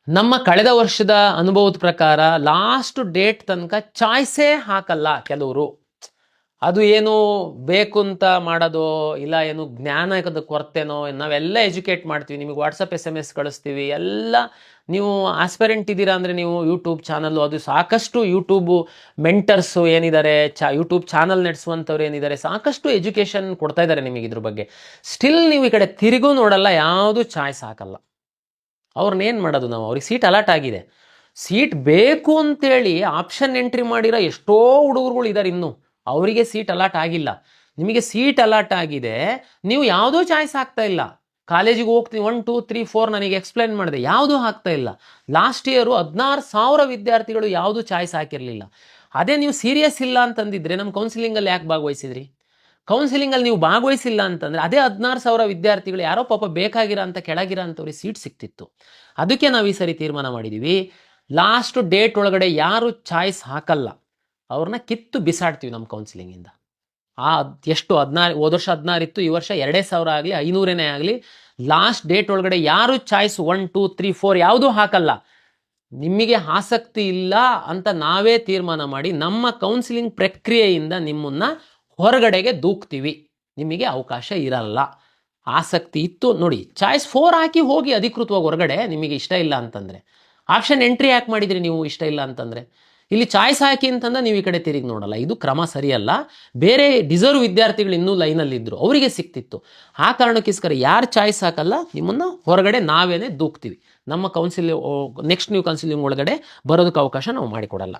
ನಮ್ಮ ಕಳೆದ ವರ್ಷದ ಅನುಭವದ ಪ್ರಕಾರ ಲಾಸ್ಟ್ ಡೇಟ್ ತನಕ ಚಾಯ್ಸೇ ಹಾಕಲ್ಲ ಕೆಲವರು. ಅದು ಏನು ಬೇಕು ಅಂತ ಮಾಡೋದು ಇಲ್ಲ, ಏನು ಜ್ಞಾನದ ಕೊರತೆನೋ. ನಾವೆಲ್ಲ ಎಜುಕೇಟ್ ಮಾಡ್ತೀವಿ, ನಿಮಗೆ ವಾಟ್ಸಪ್ SMS ಕಳಿಸ್ತೀವಿ ಎಲ್ಲ. ನೀವು ಆಸ್ಪೆರೆಂಟ್ ಇದ್ದೀರಾ ಅಂದರೆ ನೀವು ಯೂಟ್ಯೂಬ್ ಚಾನಲ್ಲು, ಅದು ಸಾಕಷ್ಟು ಯೂಟ್ಯೂಬು ಮೆಂಟರ್ಸು ಏನಿದ್ದಾರೆ, ಯೂಟ್ಯೂಬ್ ಚಾನಲ್ ನಡೆಸುವಂಥವ್ರು ಏನಿದ್ದಾರೆ, ಸಾಕಷ್ಟು ಎಜುಕೇಷನ್ ಕೊಡ್ತಾ ಇದ್ದಾರೆ ನಿಮಗೆ ಇದ್ರ ಬಗ್ಗೆ. ಸ್ಟಿಲ್ ನೀವು ಈ ಕಡೆ ತಿರುಗೂ ನೋಡಲ್ಲ, ಯಾವುದು ಚಾಯ್ಸ್ ಹಾಕಲ್ಲ. ಅವ್ರನ್ನೇನು ಮಾಡೋದು ನಾವು? ಅವ್ರಿಗೆ ಸೀಟ್ ಅಲಾಟ್ ಆಗಿದೆ, ಸೀಟ್ ಬೇಕು ಅಂತೇಳಿ ಆಪ್ಷನ್ ಎಂಟ್ರಿ ಮಾಡಿರೋ ಎಷ್ಟೋ ಹುಡುಗರುಗಳು ಇದ್ದಾರೆ ಇನ್ನೂ, ಅವರಿಗೆ ಸೀಟ್ ಅಲಾಟ್ ಆಗಿಲ್ಲ. ನಿಮಗೆ ಸೀಟ್ ಅಲಾಟ್ ಆಗಿದೆ, ನೀವು ಯಾವುದೋ ಚಾಯ್ಸ್ ಆಗ್ತಾ ಇಲ್ಲ. ಕಾಲೇಜಿಗೆ ಹೋಗ್ತೀನಿ 1 2 3 4 ನನಗೆ ಎಕ್ಸ್ಪ್ಲೈನ್ ಮಾಡಿದೆ, ಯಾವುದೂ ಆಗ್ತಾ ಇಲ್ಲ. ಲಾಸ್ಟ್ ಇಯರು 16,000 ವಿದ್ಯಾರ್ಥಿಗಳು ಯಾವುದೂ ಚಾಯ್ಸ್ ಹಾಕಿರಲಿಲ್ಲ. ಅದೇ ನೀವು ಸೀರಿಯಸ್ ಇಲ್ಲ ಅಂತಂದಿದ್ರೆ ನಮ್ಮ ಕೌನ್ಸಿಲಿಂಗಲ್ಲಿ ಯಾಕೆ ಭಾಗವಹಿಸಿದ್ರಿ? ಕೌನ್ಸಿಲಿಂಗಲ್ಲಿ ನೀವು ಭಾಗವಹಿಸಿಲ್ಲ ಅಂತಂದರೆ ಅದೇ 16,000 ವಿದ್ಯಾರ್ಥಿಗಳು ಯಾರೋ ಪಾಪ ಬೇಕಾಗಿರೋ ಅಂತ ಕೆಳಗಿರೋ ಅಂಥವ್ರಿಗೆ ಸೀಟ್ ಸಿಕ್ತಿತ್ತು. ಅದಕ್ಕೆ ನಾವು ಈ ಸರಿ ತೀರ್ಮಾನ ಮಾಡಿದ್ದೀವಿ, ಲಾಸ್ಟ್ ಡೇಟ್ ಒಳಗಡೆ ಯಾರು ಚಾಯ್ಸ್ ಹಾಕಲ್ಲ ಅವ್ರನ್ನ ಕಿತ್ತು ಬಿಸಾಡ್ತೀವಿ ನಮ್ಮ ಕೌನ್ಸಿಲಿಂಗಿಂದ. ಎಷ್ಟು 16, ಹೋದ ವರ್ಷ 16 ಇತ್ತು, ಈ ವರ್ಷ 2,000 ಆಗಲಿ 500 ಆಗಲಿ, ಲಾಸ್ಟ್ ಡೇಟ್ ಒಳಗಡೆ ಯಾರು ಚಾಯ್ಸ್ 1 2 3 4 ಯಾವುದೂ ಹಾಕಲ್ಲ. ನಿಮಗೆ ಆಸಕ್ತಿ ಇಲ್ಲ ಅಂತ ನಾವೇ ತೀರ್ಮಾನ ಮಾಡಿ ನಮ್ಮ ಕೌನ್ಸಿಲಿಂಗ್ ಪ್ರಕ್ರಿಯೆಯಿಂದ ನಿಮ್ಮನ್ನು ಹೊರಗಡೆಗೆ ದೂಕ್ತೀವಿ, ನಿಮಗೆ ಅವಕಾಶ ಇರಲ್ಲ. ಆಸಕ್ತಿ ಇತ್ತು ನೋಡಿ, ಚಾಯ್ಸ್ 4 ಹಾಕಿ ಹೋಗಿ ಅಧಿಕೃತವಾಗಿ ಹೊರಗಡೆ, ನಿಮಗೆ ಇಷ್ಟ ಇಲ್ಲ ಅಂತಂದರೆ. ಆಪ್ಷನ್ ಎಂಟ್ರಿ ಯಾಕೆ ಮಾಡಿದ್ರಿ ನೀವು ಇಷ್ಟ ಇಲ್ಲ ಅಂತಂದರೆ? ಇಲ್ಲಿ ಚಾಯ್ಸ್ ಹಾಕಿ ಅಂತಂದ್ರೆ ನೀವು ಈ ಕಡೆ ತಿರುಗಿ ನೋಡಲ್ಲ, ಇದು ಕ್ರಮ ಸರಿಯಲ್ಲ. ಬೇರೆ ಡಿಸರ್ವ್ ವಿದ್ಯಾರ್ಥಿಗಳು ಇನ್ನೂ ಲೈನಲ್ಲಿದ್ದರು, ಅವರಿಗೆ ಸಿಕ್ತಿತ್ತು. ಆ ಕಾರಣಕ್ಕೋಸ್ಕರ ಯಾರು ಚಾಯ್ಸ್ ಹಾಕಲ್ಲ ನಿಮ್ಮನ್ನು ಹೊರಗಡೆ ನಾವೇನೇ ದೂಕ್ತೀವಿ. ನಮ್ಮ ಕೌನ್ಸಿಲಿಂಗ್ ನೆಕ್ಸ್ಟ್ ನ್ಯೂ ಕೌನ್ಸಿಲಿಂಗ್ ಒಳಗಡೆ ಬರೋದಕ್ಕೆ ಅವಕಾಶ ನಾವು ಮಾಡಿಕೊಡಲ್ಲ.